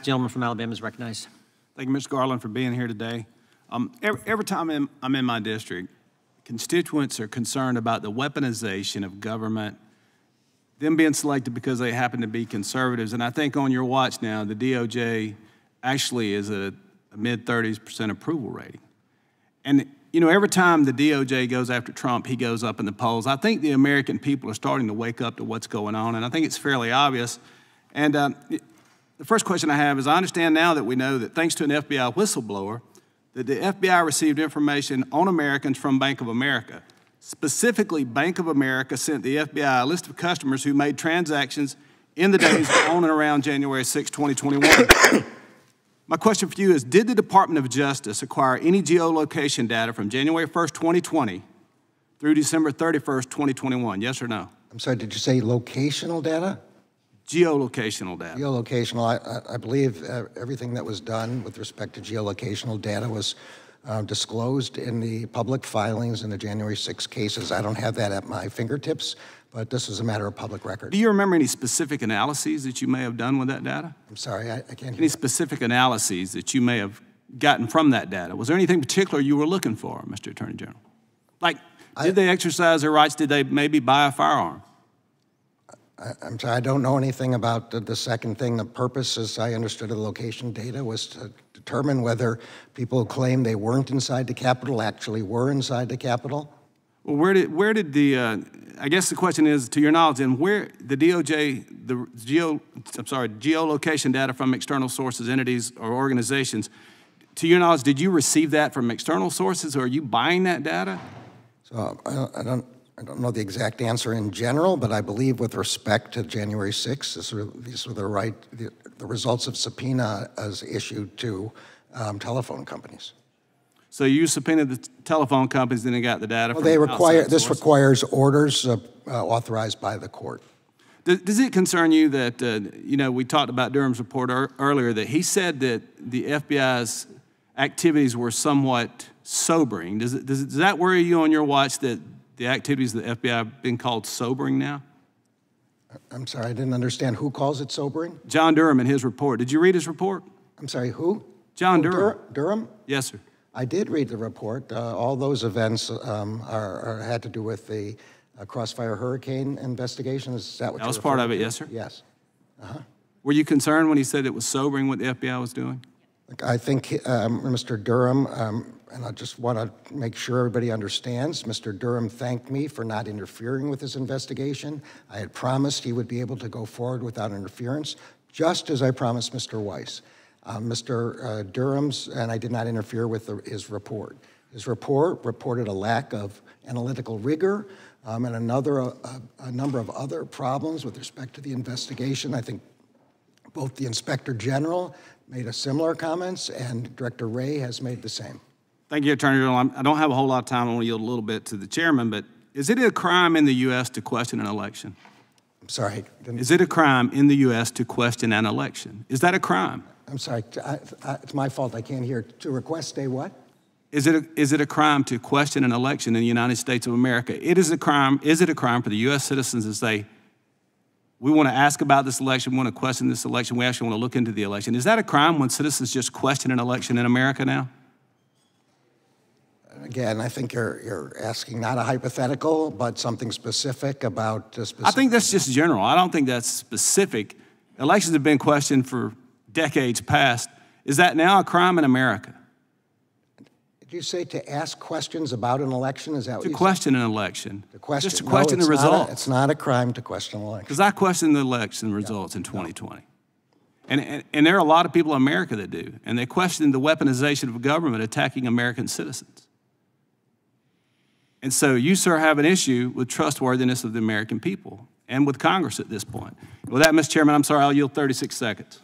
Gentleman from Alabama is recognized. Thank you, Mr. Garland, for being here today. Every time I'm in my district, constituents are concerned about the weaponization of government, them being selected because they happen to be conservatives. And I think on your watch now, the DOJ actually is a mid-30% approval rating. And, you know, every time the DOJ goes after Trump, he goes up in the polls. I think the American people are starting to wake up to what's going on, and I think it's fairly obvious. And the first question I have is, I understand now that we know that thanks to an FBI whistleblower, that the FBI received information on Americans from Bank of America. Specifically, Bank of America sent the FBI a list of customers who made transactions in the days on and around January 6, 2021. My question for you is, did the Department of Justice acquire any geolocation data from January 1st, 2020 through December 31st, 2021? Yes or no? I'm sorry, did you say locational data? Geolocational data. Geolocational, I believe everything that was done with respect to geolocational data was disclosed in the public filings in the January 6 cases. I don't have that at my fingertips, but this is a matter of public record. Do you remember any specific analyses that you may have done with that data? I'm sorry, I can't hear. Any specific analyses that you may have gotten from that data? Was there anything particular you were looking for, Mr. Attorney General? Like, did they exercise their rights? Did they maybe buy a firearm? I'm sorry, I don't know anything about the second thing. The purpose, as I understood the location data, was to determine whether people who claim they weren't inside the Capitol actually were inside the Capitol. Well, where did the, I guess the question is, to your knowledge, and where the DOJ, geolocation data from external sources, entities, or organizations, to your knowledge, did you receive that from external sources, or are you buying that data? So I don't know the exact answer in general, but I believe with respect to January 6th, these were the results of subpoena as issued to telephone companies. So you subpoenaed the telephone companies and they got the data from this requires orders authorized by the court. Does it concern you that, you know, we talked about Durham's report earlier, that he said that the FBI's activities were somewhat sobering. Does that worry you on your watch that the activities of the FBI have been called sobering now? I'm sorry, I didn't understand. Who calls it sobering? John Durham in his report. Did you read his report? I'm sorry, who? John Durham. Durham? Yes, sir. I did read the report. All those events had to do with the Crossfire Hurricane investigation. Is that what that was part of it, yes, sir? Yes. Were you concerned when he said it was sobering what the FBI was doing? I think Mr. Durham, and I just want to make sure everybody understands, Mr. Durham thanked me for not interfering with his investigation. I had promised he would be able to go forward without interference, just as I promised Mr. Weiss. Mr. Durham's, and I did not interfere with his report. His report reported a lack of analytical rigor and a number of other problems with respect to the investigation. I think both the Inspector General made a similar comments, and Director Wray has made the same. Thank you, Attorney General. I don't have a whole lot of time. I want to yield a little bit to the chairman, but is it a crime in the U.S. to question an election? I'm sorry. Is it a crime in the U.S. to question an election? Is that a crime? I'm sorry. It's my fault. I can't hear. To request a what? Is it a crime to question an election in the United States of America? It is a crime. Is it a crime for the U.S. citizens to say, we want to ask about this election, we want to question this election, we actually want to look into the election? Is that a crime when citizens just question an election in America now? Again, I think you're asking not a hypothetical, but something specific about specific. I think that's just general. I don't think that's specific. Elections have been questioned for decades past. Is that now a crime in America? Did you say to ask questions about an election? Is that what you said? To question an election. Just to no, question the results. It's not a crime to question an election. Because I questioned the election results in 2020. And there are a lot of people in America that do. And they question the weaponization of government attacking American citizens. And so you, sir, have an issue with trustworthiness of the American people and with Congress at this point. With that, Mr. Chairman, I'm sorry, I'll yield 36 seconds.